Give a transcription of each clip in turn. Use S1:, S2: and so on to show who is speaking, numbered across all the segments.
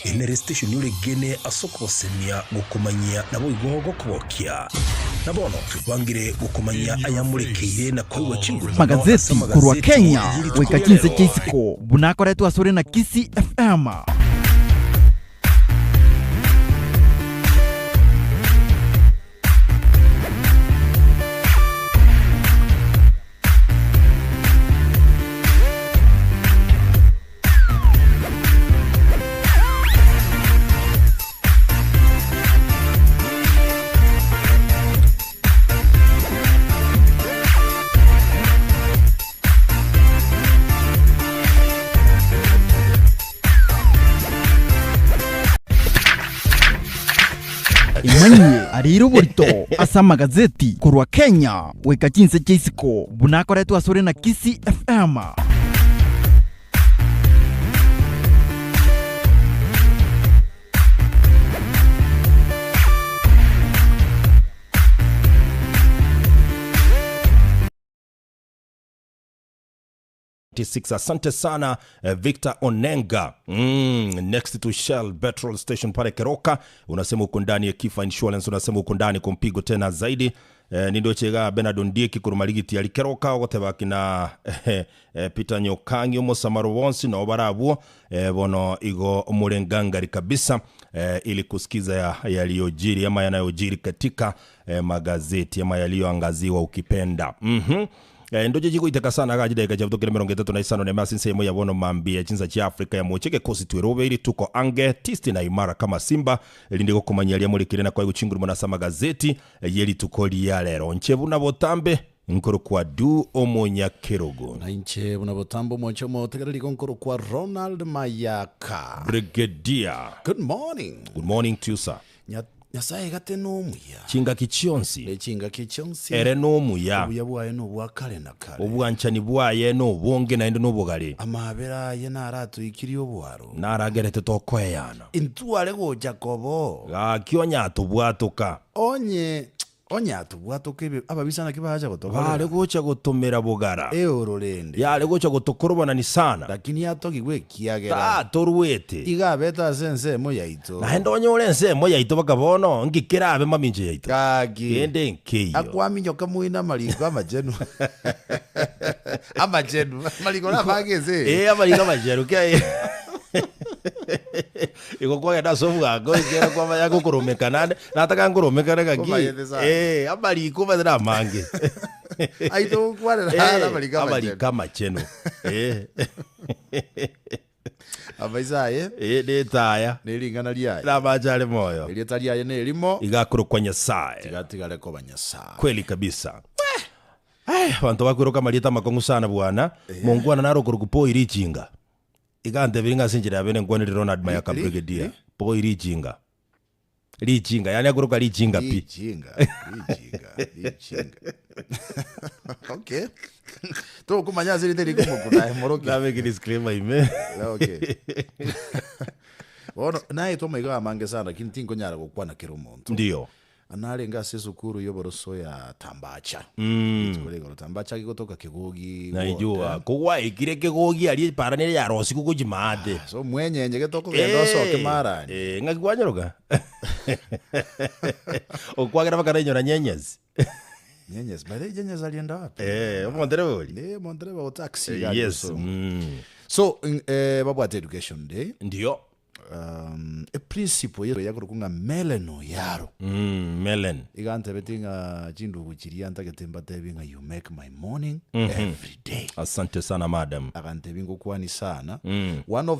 S1: Inere station yule gene asoko semia gukomanya nabo igogo kubokia nabono twibangire gukomanya ayamurikire na kwiwa chinguru
S2: magazeti kurwa Kenya wekakinze KISII bunakoretwa asore na KISII FM. Imanye ariro burito asa magazeti kurwa Kenya wekakinze KISII bunakoretwa asore na KISII FM.
S1: Asante sana Victor Onenga. Next to Shell Petrol Station pale Keroka. Unasema uko ndani ya KISII Insurance, unasema uko ndani kumpigo tena zaidi. Nindo chega Benadondie kikurumarigiti ya Keroka wote bakina Peter Nyokangi Omosamaro wonsi na obarabu bono igo murengangari kabisa ili kusikiza yaliyojiri ama yanayojiri katika magazeti ama yaliyoangaziwa ukipenda. Ndoje jiko iteka sana gajide gaja butokere 35 ne masin semo ya bono mambia chinza cha Afrika ya mocheke kosi twerobe ili tuko ange tisti na imara kama simba lindiko kumanyalia muri kirena kwa guchinguru mona magazeti yeli tukoli ya lero nchebu na botambe nkoro kwa du omonya kerogo
S3: na nchebu na botambo mwancho motegereri nkoro kwa Ronald Mayaka
S1: Brigadier.
S3: Good morning
S1: to you, sir.
S3: Nyasaye gate no muya
S1: chinga kichionsi
S3: le chinga kichionsi
S1: ere no muya
S3: ubuya bwaye no bwakale na kale
S1: obwanchani bwaye no bonge na ndo no bogale
S3: amabera ye naratu ikiri obwaro
S1: naragerete tokoyana
S3: intware go Jacobo
S1: akionya tubwatuka
S3: onya tubwatuka ababisana kibaja gotoka
S1: bale gocha gutumira bugara
S3: eurolende
S1: yale gocha gutukorobana ni sana
S3: lakini atoki gwe kiagera
S1: torwete
S3: igabeta sense moya ito
S1: na ndonye ulense moya ito bakabono ngikira abe maminje yaito
S3: kagi
S1: kende nkiyo
S3: akwaminyo kamuina maliko amajenu maliko na bageze
S1: amaliko amajenu ke iko kwa ya daso bwago ikera kwa maya gukurumekana nataka ngurumekana gagi amaliko badra mange
S3: aito kwara
S1: amaliko amacheno
S3: abaizaye
S1: detaya
S3: nilingana liaye
S1: na bajale moyo
S3: ilitaliaye nelimo
S1: igakuru kwa Nyasaye
S3: tigatigale ko Banyasaye
S1: kweli kabisa. Bantu bakuruka malita makongu sana bwana Mungu anaro kurukupo irichinga igante biringa sinjira abene ngwane Ronald Mayaka Brigadier po irichinga yani akuruka lichinga pi
S3: lichinga okay to kumanya ziri teri kumukuna moroki
S1: na make disclaimer ime
S3: okay ono naye to maiga mange sana kintingo nyara gukwana kero muntu
S1: ndio
S3: anarenga sesukuru yoboroso ya tambacha ikorego tambacha gikotoka kigogi
S1: naijua kugwa ikire kigogi ali paranire ya rosi kukujimade
S3: so mwenyenye getoko gendo soke marani
S1: ngakwanyoruka okwagira bakara nyora nyenyezi
S3: bale nyenyezi alienda wapi Monterey taxi
S1: yes
S3: so babu at education day
S1: ndio
S3: a principle ya kurukunga meleno yaro
S1: melen
S3: igante betinga jindu kuchiria ntaketemba tebinga you make my morning every day.
S1: Asante sana madam
S3: agante bingo kwani sana one of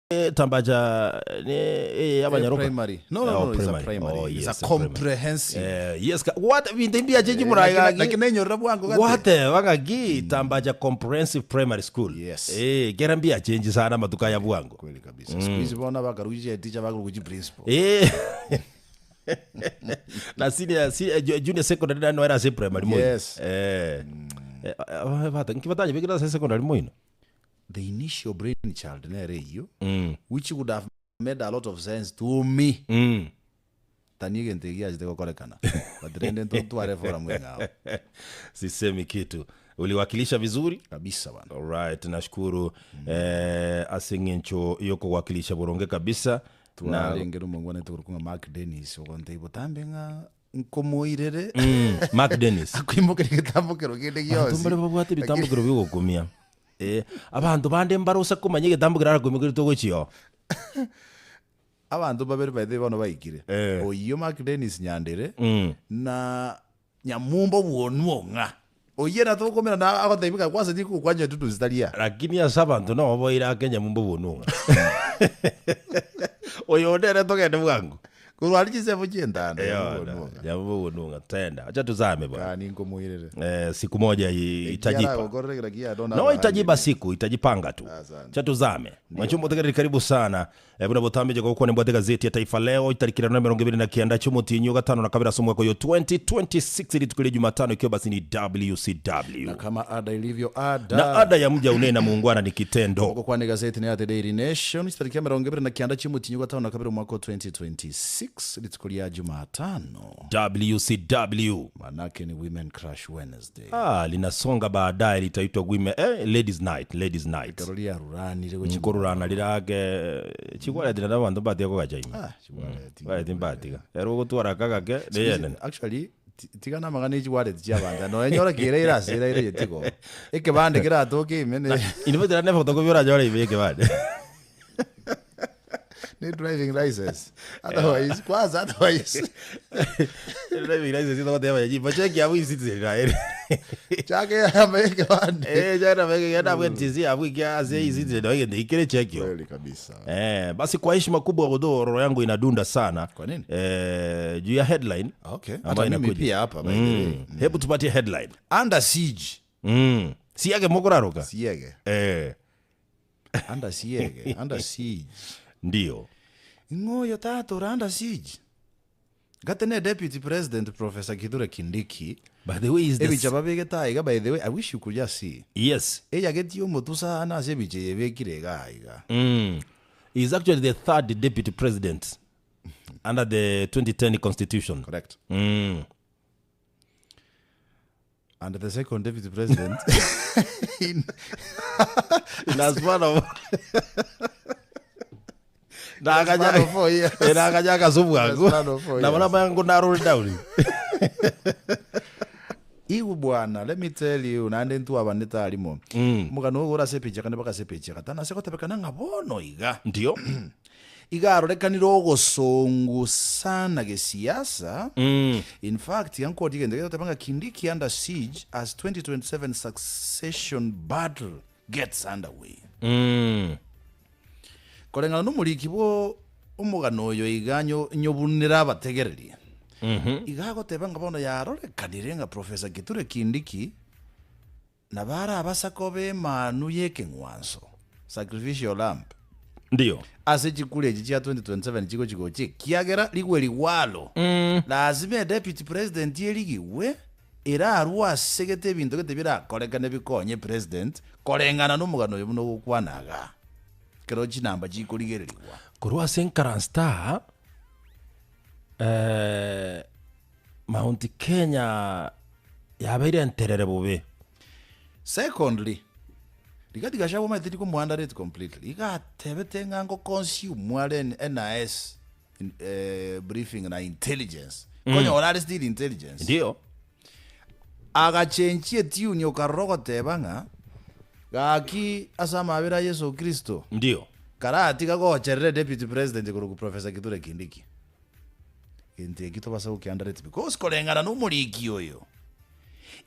S1: Tambaja abanyaroko
S3: primary. No, it's a
S1: primary.
S3: primary.
S1: Oh,
S3: It's
S1: yes,
S3: a comprehensive.
S1: Yes, what bindembia jeji muraiga
S3: Lakini nyorra bwangu gati.
S1: what wagagi Tambaja comprehensive primary school.
S3: Yes.
S1: Gerambia change sana matuka ya bwangu.
S3: Kweli kabisa. Siku hizi bona bakaruje teacher bakaruji principal.
S1: Na senior junior secondary no era primary mo.
S3: Yes.
S1: Vata nkivatanya bikira secondary mo ino.
S3: The initial brain child which would have made a lot of sense to me. Tani gentegia ziteko kolekana. Badrende ntontu arefora mwenga.
S1: Sisemi kitu. Uliwakilisha vizuri
S3: kabisa bwana.
S1: Alright, nashukuru. Asingencho yoko wakilisha boronge kabisa.
S3: Na lengero mongwana tukurukunga Mark Dennis okonte ibotambenga nkomoirere.
S1: Mark Dennis.
S3: Akwimokere kitambukero kende gyose.
S1: Tumbale babwate bitambukero byogukumia. Abantu bande mbarosa kumanye gitambukira arakumikira togochio.
S3: Abantu babere baithe bano baikire. Oyo Mark Dennis Nyandere na Nyamumbo wonwonga. Oye na tukomera na akotaimika kwase ndiku kwanje tutu zitalia.
S1: Lakini asabantu no boira Kenya mumbo wonwonga. Oyo ndere togende bwangu.
S3: Kurwaliji sefo chiendana.
S1: Ya mumbo wonwonga tenda. Acha tuzame bwana.
S3: Kani ngomoirere.
S1: Siku moja itajipa. No itajiba siku, itajipanga tu. Acha tuzame. Mwachumbo tegeri karibu sana. Buna botambeje kwa nembo gazeti ya Taifa Leo itarikira na 29 chumo tinyo gatano na kabira somo kwa 2026 litukile Jumatano ikiwa basi ni WCW.
S3: Na kama ada ilivyo ada.
S1: Na ada ya mja unena muungwana ni kitendo.
S3: Kwa ni gazeti ni The Daily Nation itarikira 29 chumo tinyo gatano na kabira mwaka 2026 litukile Jumatano.
S1: WCW.
S3: Manake ni Women Crush Wednesday.
S1: Linasonga baadaye litaitwa Women Ladies Night.
S3: Karolia rurani
S1: lego chikorurana lirage chikwala dina na bantu bati ko gajaima. Chikwala timbatika. Ero gutwara kagake deyene.
S3: Actually tigana magane chikwala tjabanda no enyora kire irasira ire yetiko. Eke bande kira toke mene.
S1: Invetera ne foto ko byora jora ibeke bande.
S3: Need driving license. Otherwise,
S1: driving license ito te baji. Bacheki abu citizen ra.
S3: Chake ya meke bande.
S1: Jana meke yana bwetizi abu kia ase citizen ndio ngende ikire check yo.
S3: Kweli kabisa.
S1: Basi kwa heshima kubwa godoro yangu inadunda sana.
S3: Kwa nini?
S1: Juu ya headline.
S3: Okay. Hata mimi pia hapa by the way.
S1: Hebu tupatie headline.
S3: Under siege.
S1: Siage mokoraroka.
S3: Siage. Under siege.
S1: Ndio.
S3: Ngoyo tatu under siege. Gatene Deputy President Professor Kithure Kindiki.
S1: By the way, is this...
S3: by the way, I wish you could just see.
S1: Yes.
S3: Eya getio motusa na sebiche yebekire gaiga.
S1: He's actually the third Deputy President under the 2010 Constitution.
S3: Correct. And the second Deputy President in
S1: as one of Nakaja kasubuangu na mwana mangu na roll down.
S3: Iwu bwana, let me tell you, nande ntu abaneta alimo. Mugano gora sepeche kandi baka sepeche katana sekotepeka nanga bono iga.
S1: Ndio.
S3: Iga arorekanira ogosongu sana gesiasa. In fact, yanko digende tepanga Kindiki under siege as 2027 succession battle gets underway. Kolengana numuliki bo umugano yo iganyo nyobunira abategereri. Igago tebanga bono yarorekanire nga Professor Kithure Kindiki nabara abasakobe manu yeke ngwanso sacrificial lamb.
S1: Ndio.
S3: Ase chikule chicha 2027 chiko kiagera ligwe liwalo. Lazime Deputy President yeligiwe era arwa segete bintu ketebira kolekane bikonye president kolengana numugano yo muno gukwanaga. Kero chinamba chikoligererwa.
S1: Kurwa Senkaran Star Mount Kenya yabaire enterere bube.
S3: Secondly, ligati gashabo maitiri ko muanda rate completely. Iga tebete ngango consume mwale NIS briefing na intelligence. Konyo orare still intelligence.
S1: Ndio.
S3: Aga chenchie tune yokaroko tebanga gaki asama abira Yesu Kristo.
S1: Ndio.
S3: Karati kako cherere Deputy President ku Professor Kithure Kindiki. Inte kito basa ukiandare because kolengana no muliki oyo.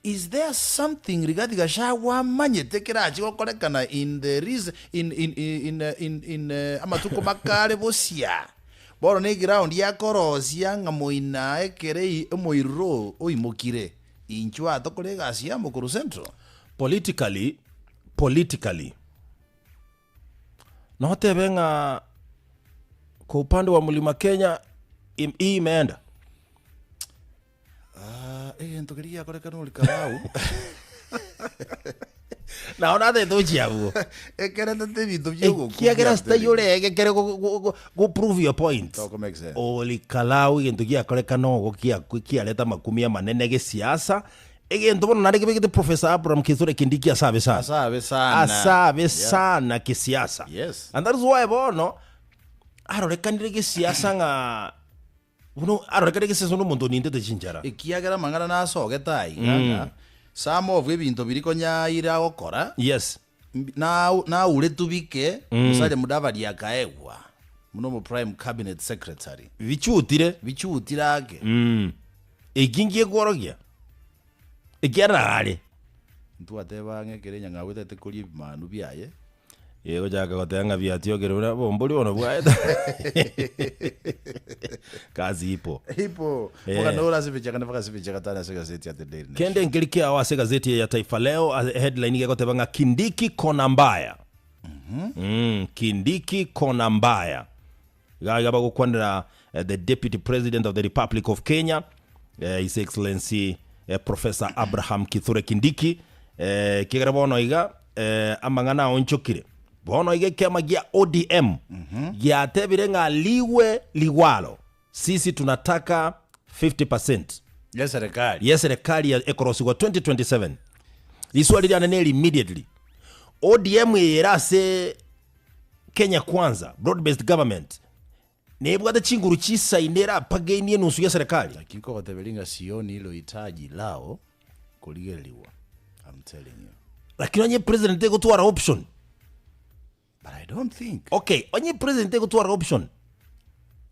S3: is there something Rigathi Gachagua manyete kirachi gokorekana in the reason in amatuko makare bosia boro ne ground ya korosia ngamoina ekere emoiro oimokire inchwa tokore gasia mukuru central politically
S1: na hote benga kwa upande wa Mlima Kenya hii imeenda
S3: ntokeria korekana ulikabau
S1: na ona the doji abu
S3: ekere tete bitu byo
S1: kiagera stay yore ekere go prove your point
S3: to make sense
S1: olikalau gento kia korekana go kia leta makumia manene ge siasa egento bono nari kibigite Professor Abraham Kithure Kindiki asabe sana kisiasa.
S3: Yes.
S1: And that is why bono arorekanire kisiasa nga uno arorekanire kisiasa no muntu ninde te chinjara
S3: ikiagera mangana na soge tai nganga some of ebinto biriko nyaira gokora
S1: yes
S3: na ure tubike musale mudavadi akaegwa muno mu prime cabinet secretary bichutirage
S1: egingie gorogia egerare
S3: ntu atebange kerenya ngawe tete kuri manu biaye
S1: yego jaga gotenga biatio gerura bombori ono bwae kazi ipo
S3: foka ndora sibichaka nafaka sibichaka tana sega zeti ya the
S1: kende ngirike awa sega zeti ya Taifa Leo headline yake gotebanga Kindiki kona mbaya Kindiki kona mbaya gaga bagokwandira the Deputy President of the Republic of Kenya His Excellency Professor Abraham Kithure Kindiki kigera bono iga amangana onchokire bono iga kema gia ODM gia tebire nga liwe liwalo sisi tunataka 50%. Yes serikali ya ekorosi kwa 2027 iswali dia naneli immediately ODM yerase Kenya kwanza broad based government nebwata chinguru chisa inera pageni nusu ya serikali
S3: lakini kwa tebelinga sioni hilo hitaji lao kuligeliwa. I'm telling you.
S1: Lakini onye president ego tuwara option.
S3: But I don't think.
S1: Okay, onye president ego tuwara option.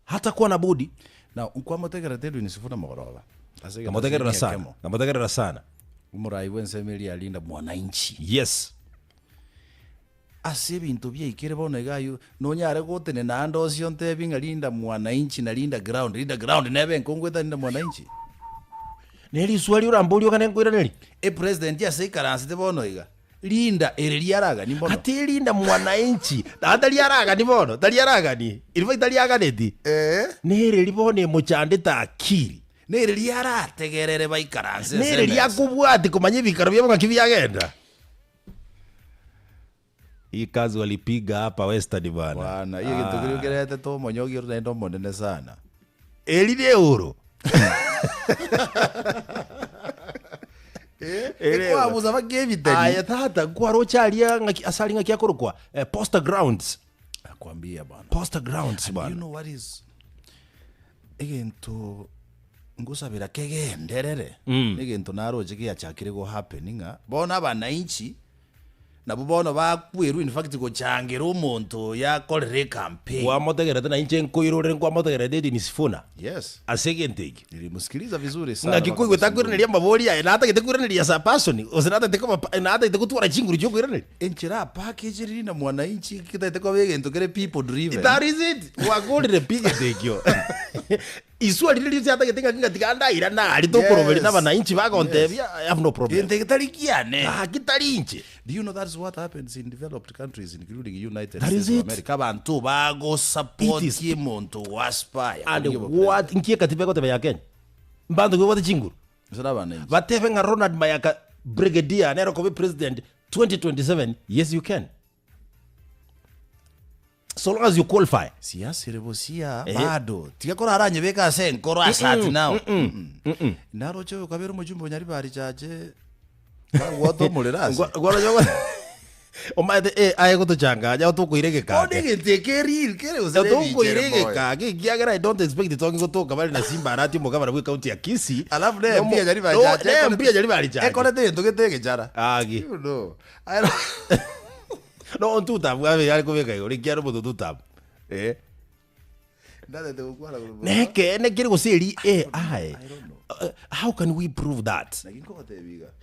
S1: Hata kuwa na budi.
S3: Na kwa motegera tedu nisifuna mgoroba.
S1: Kamotegera sana.
S3: Umurai wensemeli alinda mwananchi.
S1: Yes.
S3: Ase bintu bya ikere bona gayo nonyare gotene na ando sionte binga linda mwananchi na linda ground nebe nkongweta linda mwananchi.
S1: Neli swali urambulio kana ngwira neli.
S3: President ya sei karansi te bono iga. Linda ereliaraga ni bono.
S1: Ati linda mwananchi. Ata liaraga ni bono. Taliaraga ni. Ilifai taliaraga neti. Nere libone mochande ta akili.
S3: Nere liara tegerere bai karansi.
S1: Nere liakubwati kumanye bikaro byabo ngakibyagenda. Hii kazi walipiga hapa Western bwana.
S3: Bwana, hiyo kitu kiliogeleta to monyogi unaenda monene sana.
S1: Elide euro.
S3: Kwa abuza bagevi tani.
S1: Aya tata kwa rochalia asali ngaki yakorokwa poster grounds.
S3: Nakwambia bwana.
S1: Poster grounds bwana.
S3: You know what is egento ngusabira kegenderere. Egento naroje kiyachakire go happeninga. Bona abananchi nabo bono bakwiru in fact go changira umuntu ya kolere campaign
S1: wa motegerete na inche nkoirore kwa motegerete ndi nisifuna.
S3: Yes,
S1: asegenteki
S3: nilimusikiliza vizuri sana
S1: ngakikuigwe takwiraniria mabori ya na hata gitekwiraniria sa person osinata tekoma na hata itekutwara chinguru cyo kwirani
S3: enchira package riri na mwananchi kitaiteko begento kere people driven.
S1: That is it wagorire pige tekyo iswali lili hata getenga tiganda ira na ali tokoroberi na bananchi bagontebya I have no problem
S3: ente kitalikiane
S1: kitalinche.
S3: Do you know that's what happens in developed countries including United States of America? Bantu bago support kimuntu waspire
S1: and what inkie katiba ko tebe ya Kenya mbandu ko wati chinguru
S3: zara bananchi
S1: bateve nga Ronald Mayaka brigadier nero ko be president 2027. Yes you can, so long as you qualify.
S3: Siasa rebosia bado tigakora aranye beka senkoro asati now naro cyo kabero mujumbo nyari bari chaje wato mulirasi
S1: gwara yo omaite aye kutuchanga ja tukuirege ka
S3: odege tekeri kere uzere
S1: tukuirege ka giagera I don't expect it talking kutoka bali na Simba arati mo kabara county ya Kisii
S3: alafu ne mpia jari bari chaje
S1: mpia jari bari chaje
S3: ekore te ndogete jara
S1: agi
S3: you know I don't
S1: no on tuta bwa yari kubeka yo likiaro mo tuta neke nekiri gusiri AI. How can we prove that?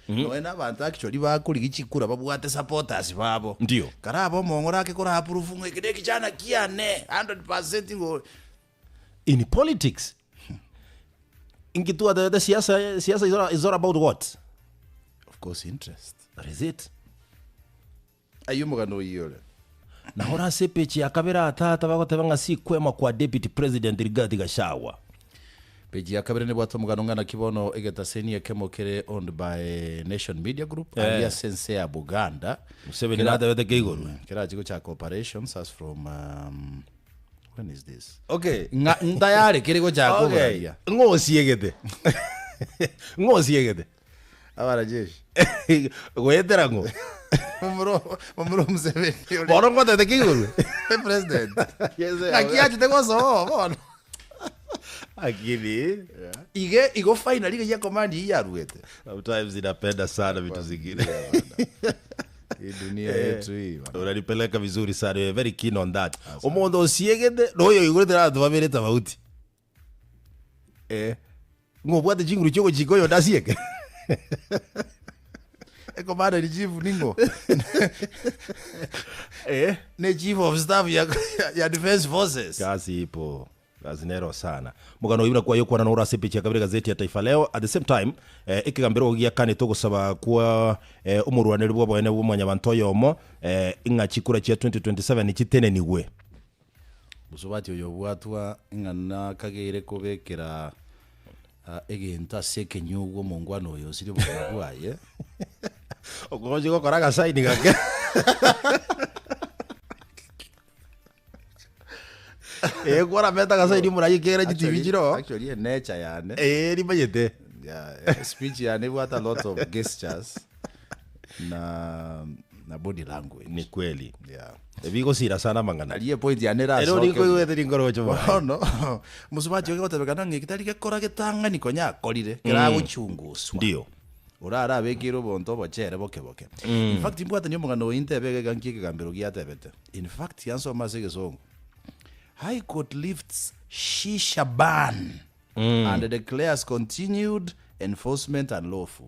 S3: No ena abantu actually bakurigichikura babwate supporters babo.
S1: Ndio.
S3: Karabo mongora ke kora approve ngeke kijana kiane 100% ngo
S1: in politics. Ingitua the siasa is all about what?
S3: Of course interest.
S1: That is it.
S3: Ayumuga no yole.
S1: Na hora sepechi akabera atata bagotebanga si kwema kwa deputy president Rigathi Gachagua.
S3: Peji ya kabere ne bwato mugano ngana kibono egeta senior kemokere owned by Nation Media Group aliya sense ya Buganda.
S1: Museveni nada wete keigoru.
S3: Kira chiko cha corporations as from when is this?
S1: Okay.
S3: Ndayare kiriko cha kobaria.
S1: Ngosiegete. Ngosiegete.
S3: Abara jeshi.
S1: Gwetera ngo.
S3: Mamuro Museveni.
S1: Bono ngote te keigoru.
S3: President.
S1: Yes.
S3: Akiaje te gozo bono.
S1: Akili.
S3: Igo finally ya command ya ruete.
S1: Sometimes inapenda sana vitu zingine.
S3: Hii dunia yetu hii.
S1: Unanipeleka vizuri sana. You're very keen on that. Omondo osiegete noyo igurete na tubabere tabauti. Ngobwate jinguru choko chikoyo dasieke.
S3: Eko bado ni chief ningo. Ne chief of staff ya defense forces.
S1: Kazi ipo. Kazi nero sana. Mugano ibira kwa yoko na ura sepechi akabire gazeti ya Taifa Leo. At the same time, ikigambiro ogia kane togusaba kwa umurwanire bwo bwene bw'umwanya bantoyo omo inga chikura cha 2027 nichitene niwe.
S3: Musubati oyo bwatwa ingana kagere kubekera egenta seke nyugo mungwano oyo siri bwaye.
S1: Ogoje ko koraga sign gake. Kwara meta kasa iri murayi kera TV jiro.
S3: Actually nature yane.
S1: Ni bayete.
S3: Yeah, speech yane what a lot of gestures na body language.
S1: Ni kweli.
S3: Yeah.
S1: Ebigo sira sana mangana.
S3: Aliye point yane ra.
S1: Ero niko wete ngoro cho.
S3: No. Musubati oge gotebekana ngikitari gekora getanga nikonya korire. Kira guchunguswa.
S1: Ndio.
S3: Urara bekiro bonto bochere boke. In fact imbwata nyo mugano intebege gankike gambiro giatebete. In fact yanso masege songo. High Court lifts shisha ban and declares continued enforcement unlawful.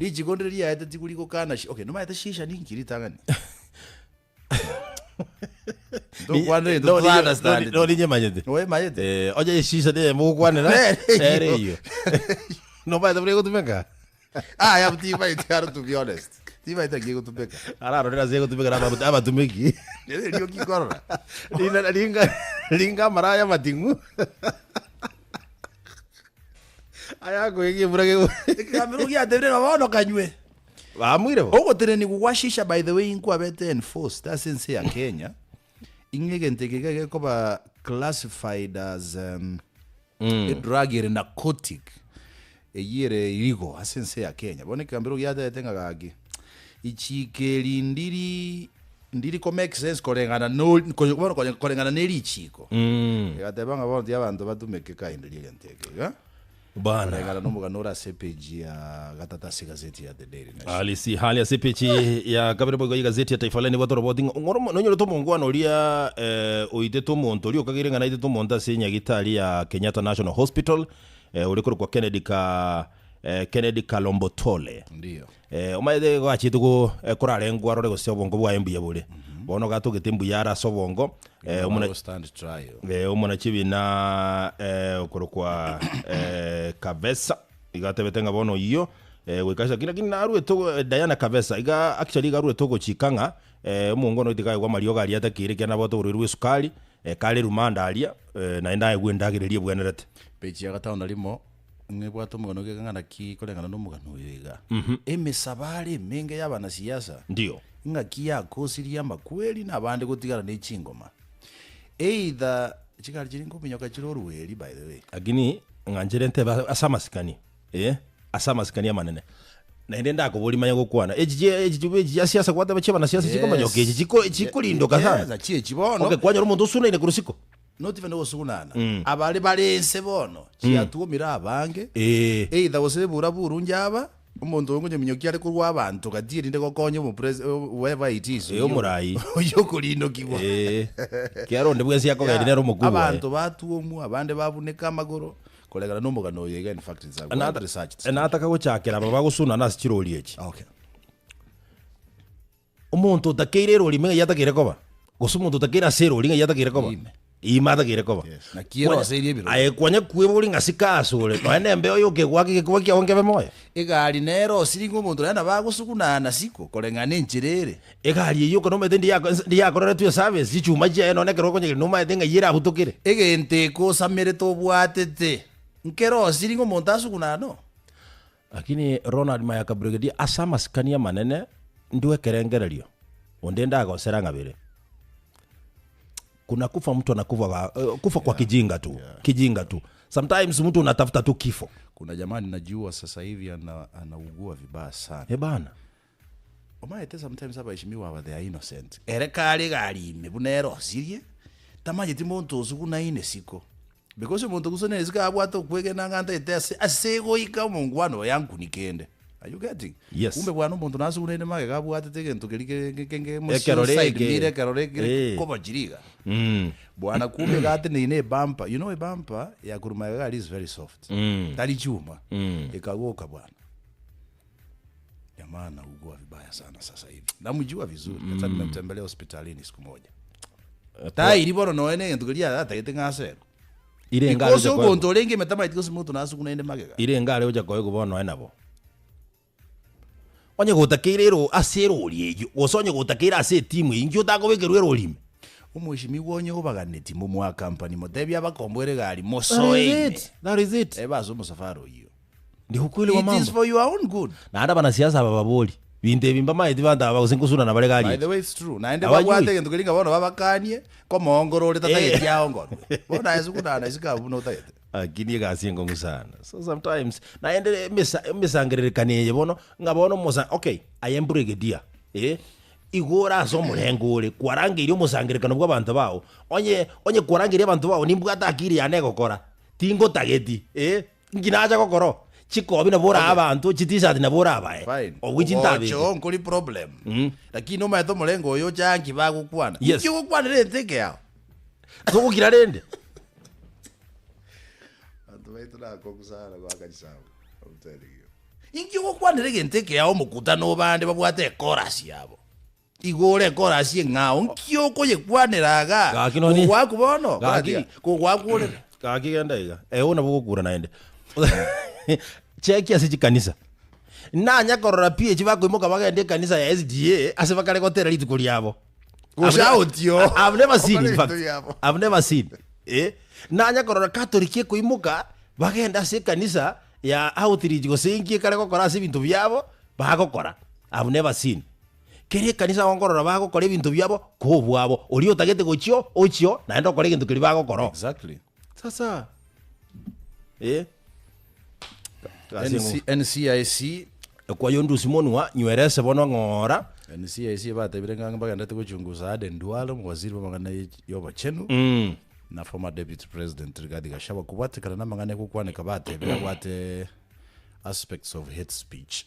S3: Liji gondri ya ete tikuliko kana okay no maete shisha ni ngiri tangani. Don't wonder the understand.
S1: No linye majete.
S3: Oye majete.
S1: Oje shisha de mu kwane na. Ere hiyo. No maete brego tumeka.
S3: I have to be honest. Tiba itagiye kutupeka.
S1: Araro nera zego tupeka na abatumeki.
S3: Ndio kikora.
S1: Linga maraya matingu. Aya ko yegi burage.
S3: Kamero ya devre babono kanywe.
S1: Bamwire bo.
S3: Ogo tereni kuwashisha by the way inkwa bete enforced. That's in say Kenya. Ingege ntekeke koba classified as a drug or narcotic. Eyire iligo asense ya Kenya. Bone kambiro yata yatenga gagi. Ichike ndiri ko make sense kolengana no kolengana neri chiko. Yatebanga bonti abantu batumeke kainde ligenteke,
S1: Bana.
S3: Kolengana no muganora sepeji ya gatata gazeti ya The Daily Nation.
S1: Hali ya sepeji ya kabere bogo gazeti ya Taifa Leo ni watu roboti ngoro nonyo to mongwana oria oite to montori okagire ngana ite to monta senya gitari ya Kenyatta National Hospital urikoro kwa Kennedy Kalombotole.
S3: Ndio.
S1: Omaide go achitugo kurarengwa rore go sobongo bwa embu yabure. Bono gato getembu yara sobongo
S3: umuna stand trial.
S1: Umuna chibi na ukoro kwa Kavesa igatebetenga bono iyo wekasha kina naru eto Diana Kavesa iga actually garu eto chikanga mungo no itikai kwa Mario gari atakire kana boto ururwe sukali kale rumanda alia na enda egwendagirerie bwenerete.
S3: Pechi ya gatao nalimo ngibwato mugano gekangana ki kolengana no mugano yiga. Emesabale menge y'abana siasa.
S1: Ndio.
S3: Ngakia kosiria makweli na bande gutigara ne chingoma. Either chikali chiringo minyoka chiroruweli by the way.
S1: Agini nganjere nteba asamasikani. Asamasikani ya manene. Na ndenda ko boli manya gukwana. Eji ya siasa kwata bache bana siasa chiko manyoke chiko lindo kazana.
S3: Za chie chibono.
S1: Okay kwanya rumuntu usuna ine kurusiko.
S3: Not even osugunana. Abali balense bono. Chiatuo mira abange. Either wose buraburu njaba umuntu ongo nyeminyokia ari kurwa abantu gatiri ndeko konye mu whoever it is
S1: yo murai
S3: yo kulino kiwa
S1: kiaro ndibwe sia ko gari nero mukuwa
S3: abantu batuomu abande babuneka amagoro kolegana no mugano yega in fact is another research
S1: nataka guchakira baba gusuna na sikirori eki
S3: okay
S1: umuntu utakeire rori menga yatakire koba gusumuntu utakira sero ringa yatakire koba imata kire koba
S3: na kiero aserie biro
S1: aye kwanya kuiburi ngasika asure no ene mbeo yoke gwake kwa ongebe moyo
S3: igari nero siringo umuntu yana bagusukuna na siko kolengane njirere
S1: igari yuko no metendi yako rore tu service ichuma je no nekero konye no maitenga yira butukire
S3: igente ko samere to bwatete nkero siringo umuntu asukuna no
S1: lakini Ronald Mayaka brigadier asama skania manene ndiwe kerengererio ondenda gosera ngabire kuna kufa mtu anakufa kufa kwa kijinga tu kijinga tu sometimes mtu unatafuta tu kifo.
S3: Kuna jamani najua sasa hivi anaugua vibaya sana
S1: bana
S3: omaete sometimes abaheshimiwa aba they are innocent erekali gali mebunero sirie tamaje timuntu usukuna ine siko because umuntu kusone zika abwato kwege nanganta itese asego ika mungwano yangu nikende. Are you getting?
S1: Yes.
S3: Kumbe bwana umuntu nasukuna ine mage kabwate tege ntukelike
S1: musuicide
S3: mire karoreke koba jiriga bwana kumbe gate ne bumper you know a bumper ya kuruma gali is very soft tali chuma ikagoka bwana jamana ugua vibaya sana sasa hivi namjua vizuri hata nimemtembelea hospitalini siku moja tai libono no ene ntukelia hata itengasero ile ngalo je ko ndo lenge metama itiko simuntu nasukuna ine mage
S1: ile ngalo uja ko kubona enabo onye gutakire ro asero rieyo osonye gutakira ase timu ingi utagobekerwe rolime
S3: umushimiwa onye obaganeti mu mwa company modebya bakombwere gali mosoe
S1: that is it
S3: ebazo musafaro hiyo
S1: ndi ukweli wa mambo
S3: it is for your own good
S1: na hata bana siasa bababoli binde bimba maiti banda bakusingusuna na bale gali
S3: by the way it's true naende bagwate ngendo kelinga bono babakanie ko mongoro tata yao ngono bona ezukuna isika buno tayete
S1: akini gasingo musana so sometimes naende misangererekanie bono ngabono musa okay I am brigadier igora zo murengore kwarangire umusangerekano bw'abantu bawo onye kwarangire abantu bawo nimbwa atakiri yane gukora tingo tageti nginaja gukoro chikobi na bora abantu chitisa na bora abae ogwichintabe
S3: cho nkuri problem lakini no maito murengo yo jangi bagukwana
S1: ikyo
S3: gukwanire nteke yao
S1: zokukira rende
S3: atubaito na kokusala gwakachisawo I'm telling you ikyo gukwanire nteke yao mukutano bande babwate chorus yabo igore chorus ngao nkioko yekwaniraga waku bono ko wakure
S1: kakigenda iga una bugukura naende cheki asi kanisa nanya korora PH bakwimoka bagende kanisa ya SDA ase bakare gotera lituko lyabo
S3: ushautio
S1: I've never seen in fact I've never seen nanya korora Catholic kuimuka bagenda ase kanisa ya outreach gosengi kare gokora ase bintu byabo bagokora I've never seen kere kanisa wangorora bagokora bintu byabo ko bwabo ori otagete gochio ochio naenda okore kintu kiri bagokora
S3: exactly
S1: sasa
S3: NCIC
S1: kwa yondu simonwa nywerese bono ngora
S3: NCIC batebire nganga bagandate guchunguza ade ndwalo waziri wamagana yoba chenu na former deputy president Rigathi Gachagua kubatikana na mangane kukwaneka batebire gwate aspects of hate speech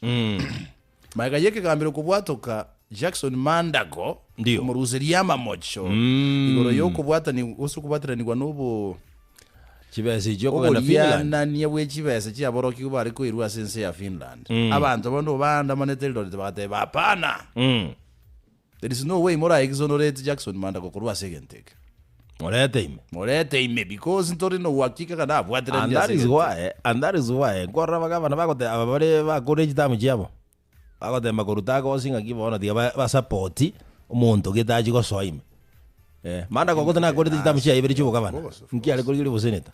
S3: maiga yeke kambiro kubwatoka Jackson Mandago umuruziria mamocho igoro yoko bwata ni usukubatira ni gwa nubu
S1: chibese joko na Finland
S3: na niye we chibese cyaboroki kubari ko irwa sense ya Finland abantu bondo banda maneteldo tebate bapana there is no way mora exonerate Jackson Mandago kurwa second take morete ime because ntori no wakika kana bwatira
S1: and that is why gorra bagabana bagote abare ba college damu jabo bagote makoruta ko singa kibona dia ba support umuntu gitaji go soime Mandago gotana college damu chia ibere chibo kabana nkiale college bo senator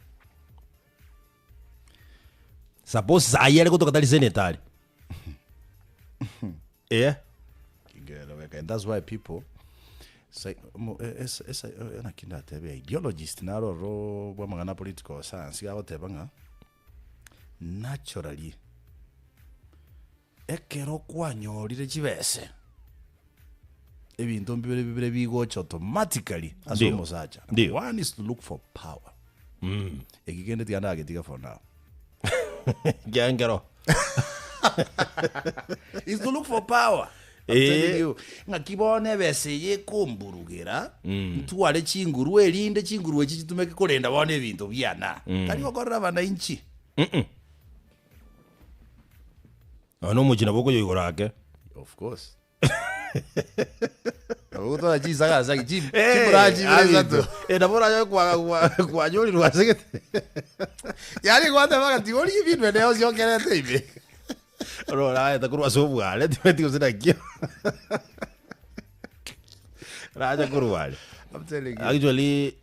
S1: suppose ayere kutoka tali senator
S3: and that's why people say esa na kinda tebe ideologist na ro bwa magana political science ga botebanga naturally ekero kwanyorire chibese ebintu mbibere bigocha automatically as umusacha one is to look for power ekigende tianda agetiga for now
S1: gangero
S3: is to look for power. I'm telling you. Nga kibone beseye kumburugira ntware chinguru erinde chinguru echi chitumeke kurenda bone bintu byana kali gokorera bana inchi
S1: ano mujina boko yigorake
S3: of course Uto aji saga saga ji braji brazato
S1: na bora kwa joli rwasegete
S3: yari kwanda baga tiori bintu ne osio kerete ibe
S1: ro la ta kurwa sobwale timeti kusina kio raja kurwale.
S3: I'm telling you.
S1: Actually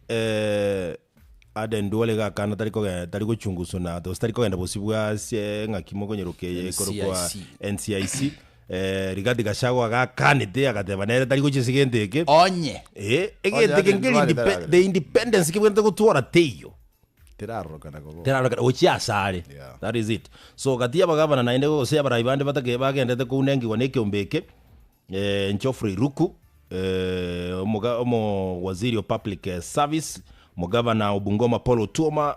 S1: adendole ga kana tariko chunguso na to tariko enda posibwa se ngakimo konyeroke korokwa NCIC rigadi gashagwa ga kanite agateba nere tariko chisigenteke
S3: onye
S1: egete the independence kibwente gutwara teyo
S3: teraroka nago
S1: ochi asare. That is it. So gatia bagabana naende go se abarayibande batake bagendete kunengi waneke ombeke Nchofrey Ruku omo waziri wa public service mugavana Ubungoma Paulo Tuoma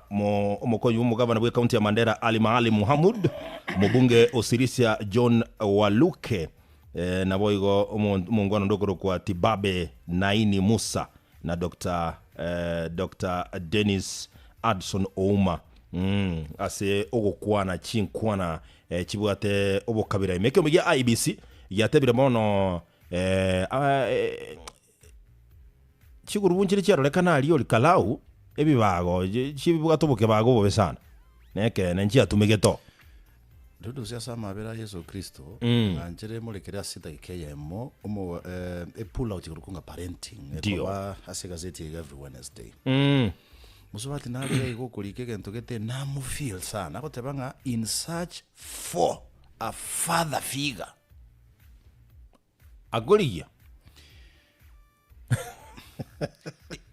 S1: omokonyu mugavana wa county ya Mandera Ali Maali Muhammad mubunge Osirisia John Waluke na boigo mungwana ndokoro kwa Tibabe Naini Musa na Dr. Dennis Adson Ouma ase ogokwana chinkwana chibwate obokabira imeke omugia IBC yatebire mono chigurubunjire cyarolekana aliyo likalau ebibago chibibuga toboke bago bobe sana neke nenjia tumegeto
S3: Dudu siasa mabera Yesu Kristo anjere molekera sita ikeyemo omo pull out kurukunga parenting etoba ase gazeti every Wednesday musubati nabira igukurike gento gete namu feel sana akotebanga in search for a father figure
S1: agoria.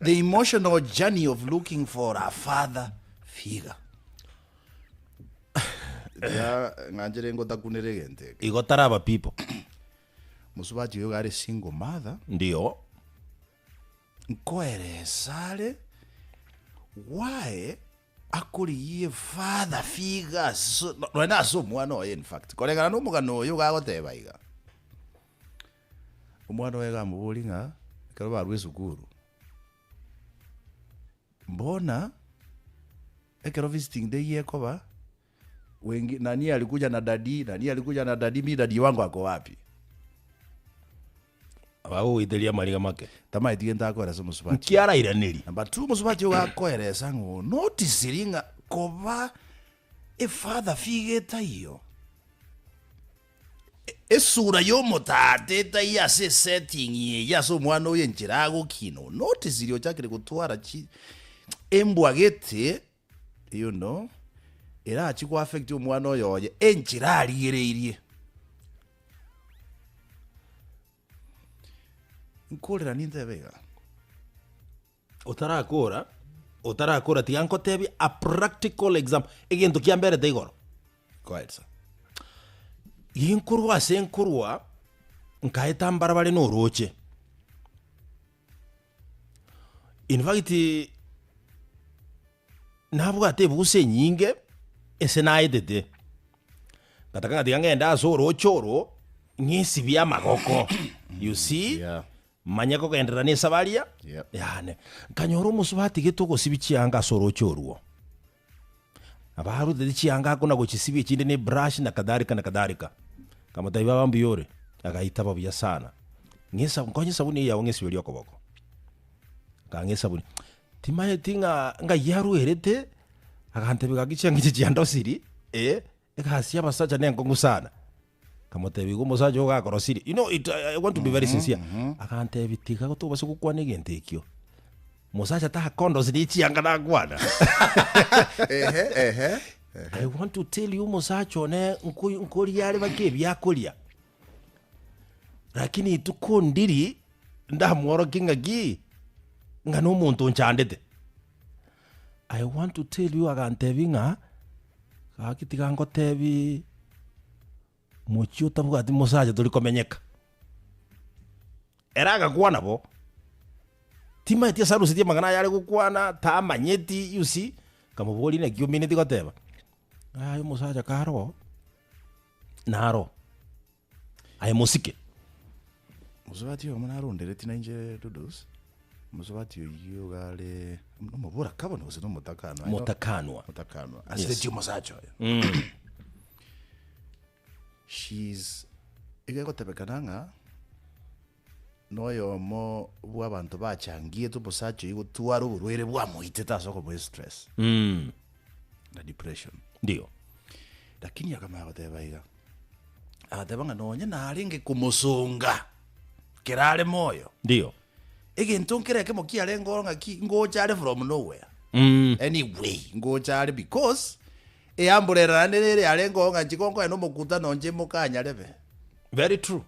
S3: The emotional journey of looking for a father figure. Ya ngajere ngota kunere gente.
S1: Igotaraba people.
S3: Musubati yo gare single mother.
S1: Ndio.
S3: Nkoere sale. Why akuri ye father figure so no na so mwana in fact. Kolengana no mugano yo gagoteba iga. Umwana wega mubulinga karoba rwesukuru. Mbona ekero visiting day yekoba wengi nani alikuja na dadi mi dadi wangu ako wapi
S1: abago idelia maliga make
S3: tama itigenda akora so musubati
S1: kiara iraneri
S3: number 2 musubati yo akoeresa ngo notice koba e father figure tayo esura yo motate taya se setting ye yaso mwana oyenjirago kino notice rio chakire gutwara chi embwagete you know era chiko affect omwana oyoye enjira aligereirie nkolera ninde bega
S1: otarakora tianko tebi a practical example egento kiambere teigoro
S3: quiet sir
S1: yinkurwa senkurwa nkaita mbarabare no roche in fact nabwo ate buse nyinge ese naidete kataka ngenda so rochoro nyesi bya magoko you see manyako kaendera ne sabalia yane kanyoro musubati gitoko sibichianga so rochorwo abaru de chianga kuna gochisibi chinde ne brush na kadarika kama taiba bambi yore agaita babya sana ngesa nkonye sabuni yawo ngesi byo koboko kange sabuni timaye tinga nga yaru herete akantebika gicyangice cyandosiri ekasi abasaja nengo sana kamotebi gumosaje ogakorosiri I want to be very sincere akantebitika goto base gukwane gentekyo mosaja ta condos ni chianga na gwana I want to tell you mosacho ne nkuri yale bakebi yakolia lakini tukondiri ndamworo kingagi ngano muntu nchandete. I want to tell you agantebinga kakitika ngotebi muchio tavuga ati musaje tuli komenyeka eraga kwana bo tima tia saru sitia magana yale gukwana ta manyeti you see kama boli na 2 minutes goteba ayo musaje karo naro aye musike
S3: musubati yo munarondere tinanje dudus musubati yo gale nomubura kabona uze no mutakanwa asite musacho she's igeko tebekananga noyo mo bw'abantu bachangie tu musacho igutwara uburwere bwamuhite tasoko mu stress na depression
S1: ndio
S3: lakini akamara tebaiga atebanga nonye naringe kumusunga kirale moyo
S1: ndio
S3: egintu nkireke mokiale ngoronga ki ngochale from nowhere anyway ngochale because eamburerane ale ngonga chikongo eno mokuta nonje mukanya lebe
S1: very true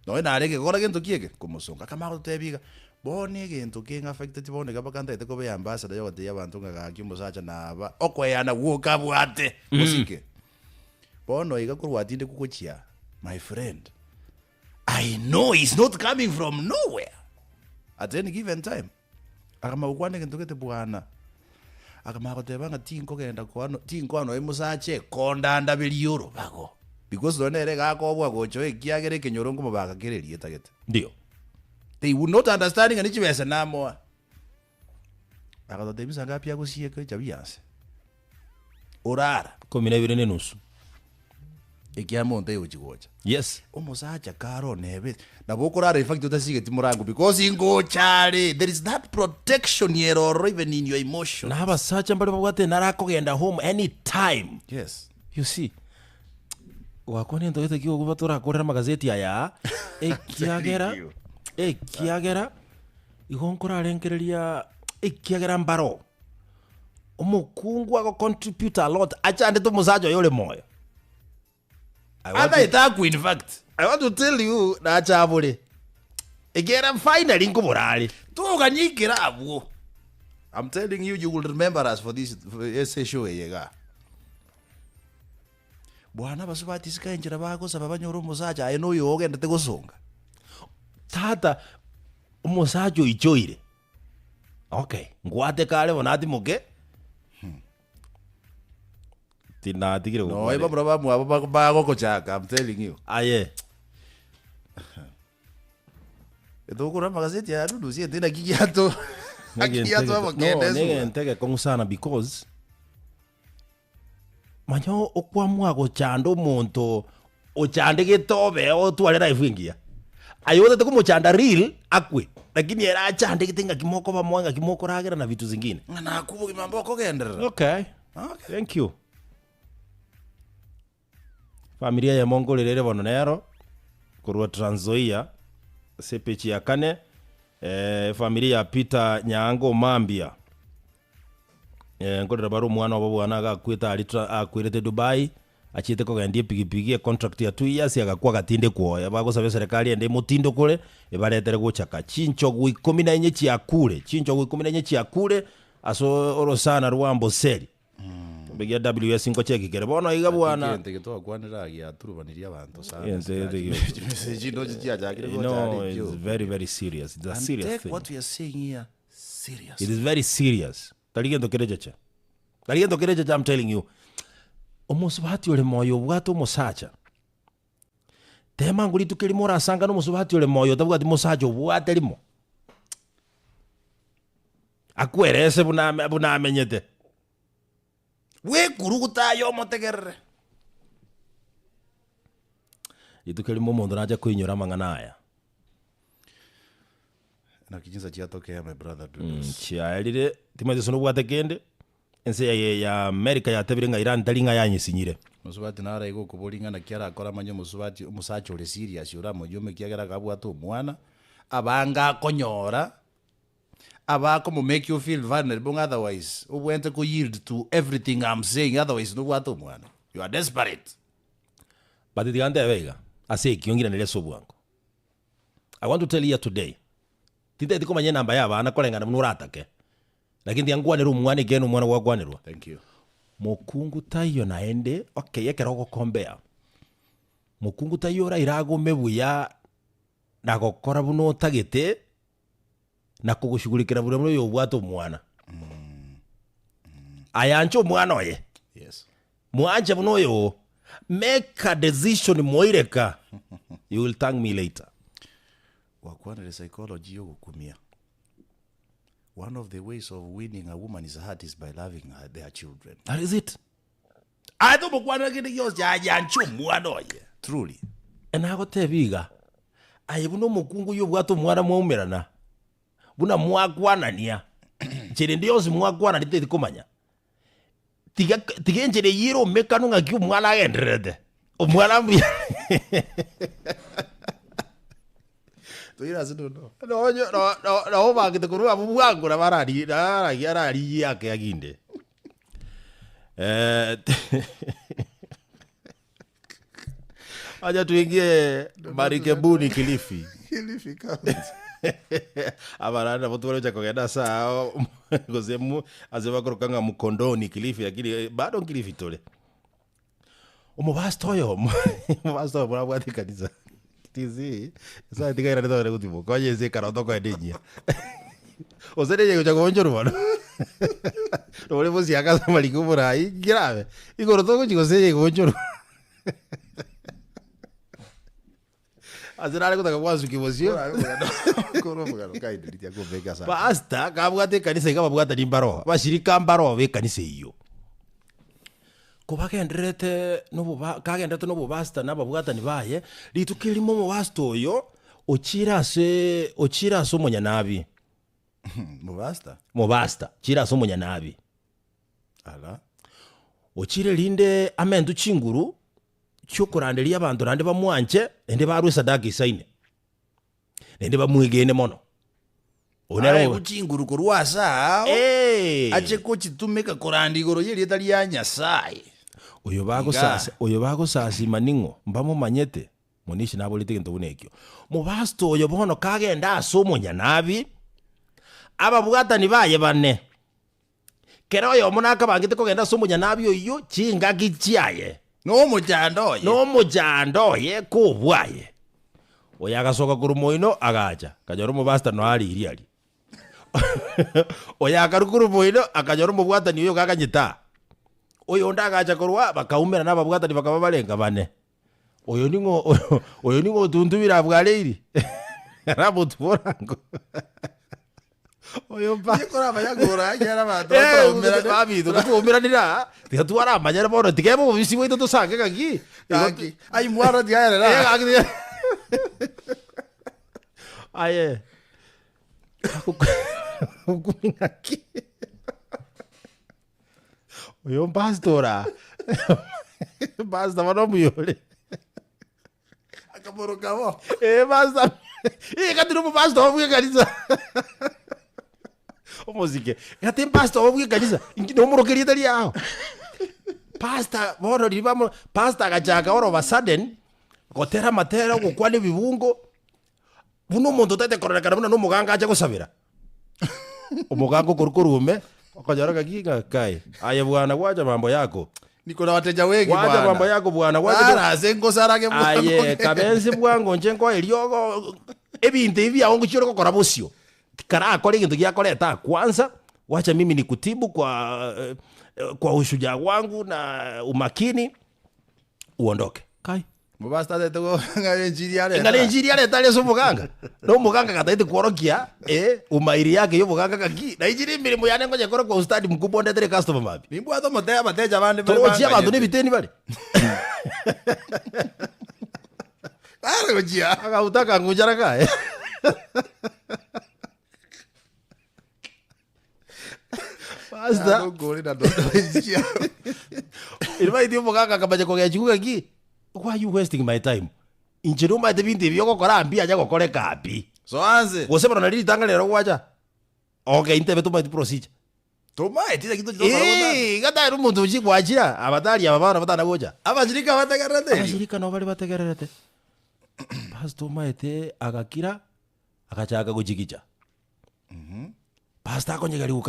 S3: no narenge gora gintu kiege kumusunga akamara tebiga bone gintu kinga affected bone gabakanda ite kobe ambassador yote yabantu ngaki musacha naba okweyana woka bwate musike bono igakurwatinde kukuchia my friend I know he's not coming from nowhere at any given time akama ukwane gintu kete bwana akama kotebanga tinko genda kwano emusache kondanda biliyuro bago because donere gakobwa gocho ekiagere kinyorongo mubaga kererie tagete
S1: ndio
S3: they would not understanding and ichibese namo akatotebisa ngapi agusieke chabiase orara
S1: 12:30
S3: ekiamonte uchigocha
S1: yes
S3: umusacha karo nebe nabokorara in fact utasige timurangu because ingochare there is that protection here or even in your emotions
S1: na abasacha mbali babwate narakogenda home anytime
S3: yes
S1: you see wakone ndo kiyo kubatura korera magazeti aya ekiagera igonkora arenkereria ekiagera mbaro umukungu ako contribute a lot achande to musacho yole moyo
S3: in fact I want to tell you na chabule egera finally nguburali tuganyikira abo I'm telling you you will remember us for this show yega bwana basubati sikainjira bako sababa nyoro musacha I know you ogenda tegusonga
S1: tata umusacho ichoire okay ngwate kale bonati muke tinatigire
S3: no iba braba mu bago kochaka I'm telling you
S1: aye
S3: edokura magazeti ya dudu si tena kikiato akiato abakende
S1: no ntege kongusana because manyo okwamwa gochando muntu ochande gitobe otwarera ifingia ayote te kumuchanda real akwe lakini era achande kitinga kimoko bamwanga kimoko ragera na vitu zingine
S3: na kubuki mambo kogendera
S1: okay thank you familia ya Mongole rere bono nero kurwa Trans Nzoia sepechi ya kane familia ya Peter Nyango Mambia ngorera baro mwana wabo bwana agakwita akwirete Dubai achite kogendie pigipigi contract ya 2 years agakwa gatinde kuoya bagosabe serikali ende mutindo kule ebaretere guchaka chincho gwi 14 chiakure chincho gwi 14 chiakure aso orosana rwambo seri begia WS ngo cheki kere bono iga bwana
S3: ente to kwanira ya turubaniria abantu sana
S1: it's very very serious. It's a serious thing.
S3: What we are saying here serious.
S1: It is very serious. Taligendo kerejecha I'm telling you umusubati ole moyo bwato musacha tema nguli tukirimo rasanga no musubati ole moyo tabwati musacha bwate limo akwerese buna amenyete we kuruguta yo motegerre itukirimo mondo naja kwinyura manganaya
S3: na kijinza chiatokea my brother
S1: chiaelire timaze sono bwate kende ense ya America ya tebirenga Iran talinga yanyisinyire
S3: musubati nara iko kubolinga na kiara akora manyo musubati umusacho le serious yura moyome kiagera kabwato mwana abanga konyora abako mo make you feel vulnerable otherwise went to yield to everything I'm saying otherwise no bwato mwana you are desperate
S1: but the ande vega ase kiongira neleso bwango I want to tell you today tite tiko manye namba ya bana kolengana munuratake lakini ndiangwanira umwana igeno umwana wagwanirwa
S3: thank you
S1: mukungu tayo naende okay yekera gokombea mukungu tayo ra irago mebuya na gokora buno tagete na kugushugulikira bure muri yo bwato mwana ayancho mwana oye
S3: yes
S1: mwanje buno yo Make a decision moireka. You will thank me later.
S3: Wakwana the psychology yo gukumia. One of the ways of winning a woman's heart is by loving their children.
S1: That is it. I don't want to get yours.
S3: Truly.
S1: And I got tebiga. I have no mukungu yo bwato mwana mwomerana. Buna mwagwana niya. Chere ndiozi mwagwana ndite kumanya. Tiga njere yiro mekanu ngaki umwana endrede. Umwana mbi.
S3: Tuira zidono.
S1: No bagite kurua mwangu na barari yake aginde. Aja tuingie Marikebuni Kilifi.
S3: Kilifi County.
S1: Abarana mutwale cha kugenda saa ngozemu azeba kurukanga mukondoni Kilifi lakini bado Kilifi tole. Umubastoyo mwana bwati kanisa. Tizi sasa tigera ndo kutibo kwaje zeka ndo kwa edenye. Osere yego cha konjoro bana. Dole bosi akaza malikubura grave. Igoro to kuchiko seye konjoro. Azirale kutaka kwazu kibosio.
S3: Koro mugano kaidi ya kuvega sana.
S1: Basta kabwate kanisa ikababwata nimbaro. Bashirika mbaro be kanisa iyo. Kubagendrete no basta nababwata nibaye litukirimo mu basta oyo ochira so munyanabi. Mubasta chira so munyanabi.
S3: Ala.
S1: Ochire linde amendu chinguru cyokuranderia abantu rande bamwanje ende barwe sadaka isaine. Ende bamwigene mono.
S3: Onero kuchinguru kurwasa. Ache kuchitumika kurandigoro yeli etali ya Nyasaye.
S1: Oyo bago sasi maningo mbamo manyete monishi nabo litike ntubunekyo. Mubasto oyo bono kagenda asomo nyanabi. Ababwata nibaye bane. Kero yo munaka bangite kogenda asomo nyanabi oyo chinga gichiaye.
S3: No mujandoye kubwaye. Oya gasoka kurumoino agacha. Kajoro mubasta no ali iriali. Oya karukuru moino akajoro mubwata niyo kaganyita. Oyo ndagacha kurwa bakaumera nababwata ni bakababalenga bane. Oyo ningo tundubira bwaleiri. Rabo tuborango. Oyo mpa yekora bayagora yara bato
S1: umera babido kumera nira tikatwara amanyara bono tikebo bisiwe to sange kaki
S3: ai mwara diara
S1: aye kumingaki oyo pastora basta mano muyole
S3: akaboroka wo
S1: basta katiro mu pastor bwe kanisa omuzike yate pastor obwe kanisa ingino murokeria tali yao pastor bono libamo pastor gajaga oro ba sudden gotera matera gukwane bibungo buno muntu tate korona kana no muganga aje gusabira umugango kurukurume akajara kagiga kai aya bwana gwaja mambo yako
S3: niko na wateja wengi bwana
S1: gwaja mambo yako bwana gwaja
S3: zengo sarage
S1: bwana aye kabenzi bwango njengo eliogo ebinte hivi aongo chiro kokora busio kara akore kintu giakoreta kwanza wacha mimi nikutibu kwa ushujaa wangu na umakini uondoke kai
S3: mubasta teto
S1: ngale njiri ale tale so muganga no muganga kataite kuorokia umairi yake yo muganga kaki na njiri mirimo yane ngoje kora kwa ustadi mkubwa ndetele customer mabi
S3: nimbo ato motea bateja bande
S1: bale toji abantu ni biteni bale
S3: ara gojia
S1: aka utaka ngujara ka basta
S3: no gole na dodo njia
S1: ilma idio muganga kabaje kwa chikuga ki. Why are you wasting my time? Injiruma de bindi byoko kora ambia aja gukore kapi.
S3: So anze.
S1: Gosebara naliri tanga lero gwacha. Okay, intebe to my procedure.
S3: Toma etira kintu kito sarona.
S1: Gata ero muntu uji gwachira abatari abana batana goja.
S3: Abashirika batagarate.
S1: Abashirika no bali batagarate. Pastor maete agakira akachaga gujikicha. Pastor akonyegaliku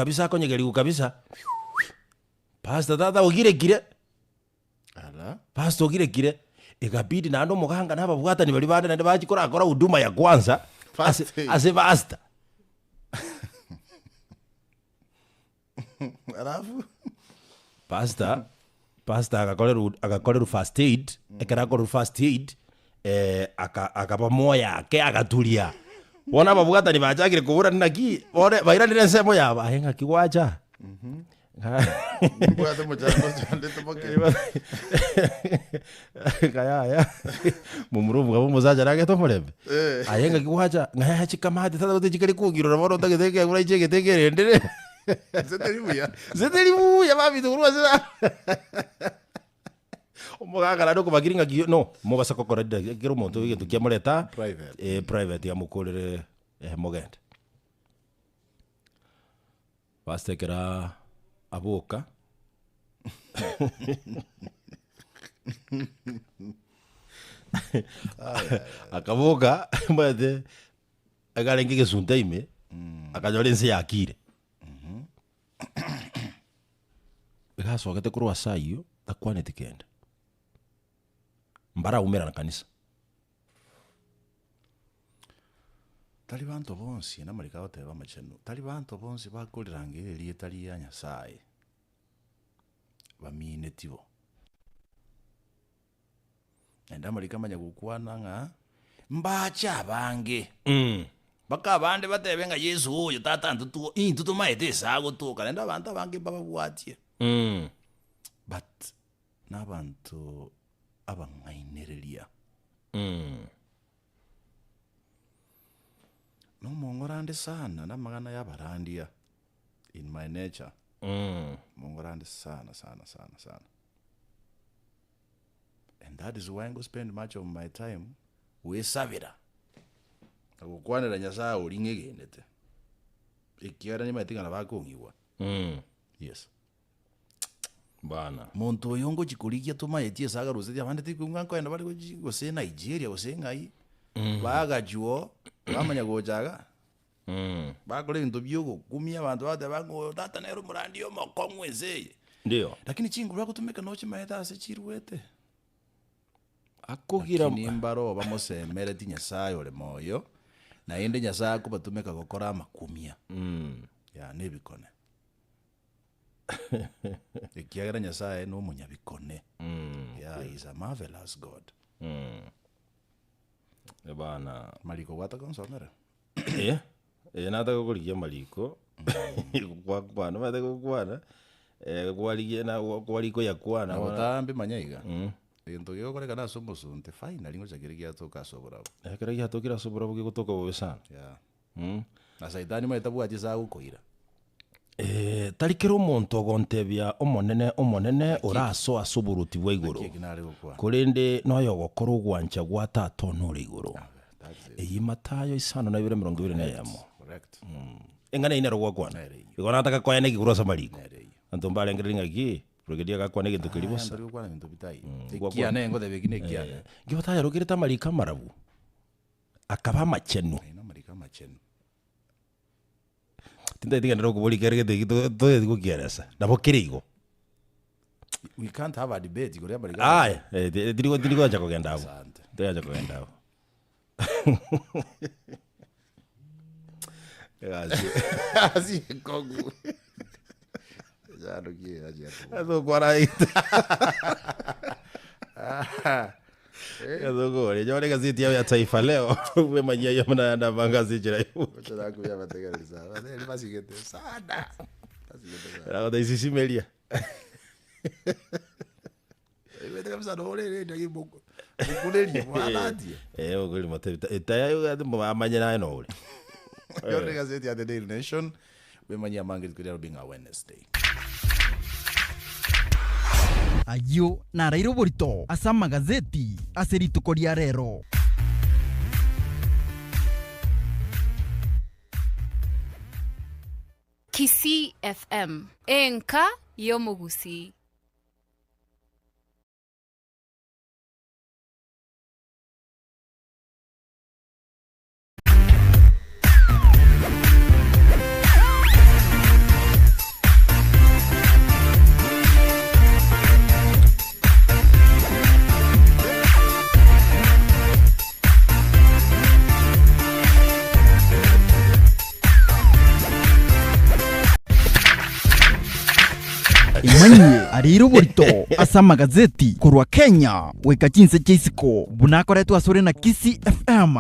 S1: kabisa. Pastor tata ugire gire.
S3: Ala.
S1: Pastor ugire gire. Ikabidi na ndo muganga nababwata ni bali bande na bakikora akora huduma ya kwanza ase basta. Alafu pastor pastor agakorerwo first aid ekera akorerwo first aid akaba moya yake agatulia wona babugata ni bajagire kubura naki ore bairanire nsemo yaba ahenga kigwaja
S3: Mbwate mujambo cyane tuboke.
S1: Kaya mumuruvu gabo muzaja rage to murebe ahenga kigwaja ngaya chikamade tata utekikari kugirora bono tagetheke agura ichege tegerendere Zetelibuya babi turwa zira omugagara ndo kubagiringa giyo no mubasa kokora gero muntu wige tukiamureta private ya mukorere mugende bastekera aboka akaboka mbade agarenge gesunta ime akajolense yakire Gaso kurwa sayo takwane tikenda mbara umera na kanisa
S3: tali bantu bonsi namalika oteba machenu tali bantu bonsi bakolirangire lietali ya Nyasaye bamine tibo enda malika manya gukwana nga mbacha bange baka bande batebenga Yesu oyo tata ntutu tutumaete sago to kalenda bantu bange bababwatie but nabantu abangainerelia no mongorande sana na magana ya barandia in my nature mongorande sana and that is why I go spend much of my time we savira agukwanira Nyasaye uringegendete ikiara ni matinga nabakongiwa yes
S1: bana
S3: muntu yongo chikurikia tumayetie saga ruseti abande tikunga kwenda bari go se Nigeria go se ngai baga juo bamanya gojaga bakore into byogo kumia abantu bate bango tata nero murandi yo mokongweze
S1: ndio
S3: lakini chingura kutumeka noche maeta ase chiruete
S1: akugira
S3: nimbaro bamosemere ti Nyasaye ole moyo na ende Nyasaye ko batumeka gukora makumia ya nebikone ikiagira Nyasaye no munyabikone yeah is a marvelous God
S1: bana
S3: maliko wata konsomera
S1: nata gukurikia maliko kwa bana bata gukwana kwaligie na kwaliko ya kwana
S3: batambe manyaiga into gyo kore kana somo sunte finally ngo chakirikia toka sobora
S1: kirikia tokira sobora bugi gutoka wowe sana
S3: yeah na saitani maitabu ajisa gukoira
S1: tarikira omonto ogontebia omonene oraso asuburuti bwa iguru kurinde noyo gokora ogwancha gwa tato nore iguru eyi matayo isano na 220 na yamo
S3: correct
S1: engana inero gwakwana igona nataka kwaya negiguru samariko antombale ngeringa gi progedia gakwana gintu kiribosa
S3: gukwana gintu bitai kiane ngo debegine kiane
S1: gibatayo rogireta marika marabu akaba machenu
S3: ina marika machenu
S1: tinda tinga ndero kubuli kerege to kukiarasa nabo kirigo
S3: we can't have a debate gore marika
S1: dirigo acha kugenda abo acha kugenda abo
S3: asi kongu ya ndokie aje
S1: ato kwaraita gore yo lega ziti ya Taifa Leo we manyia yo na bangazi jira yo
S3: tara kuya bategereza ni basigete sana
S1: era daisisi melia
S3: ibe kabisa dole ndio iboko bukuleli mwanati
S1: ukuli mote tayo amanyana no ule
S3: yo lega ziti ya The Daily Nation we manyia mangiri kuria being a Wednesday
S2: ayo narairo borito asa magazeti aseritukoria rero
S4: KISII FM enka yomugusi
S2: imanye ariro borito asa magazeti kurwa Kenya weka chinse chaisiko bunakoretwo asore na KISII FM.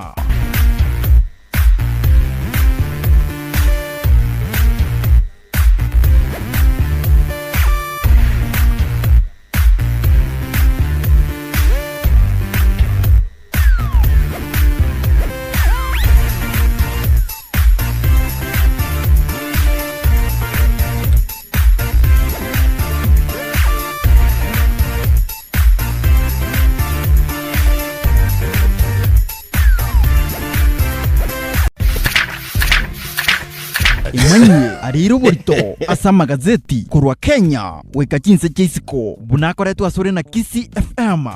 S2: imanye ariro borito asa magazeti kurwa Kenya weka chinse chaisiko bunakoretwo asore na KISII FM.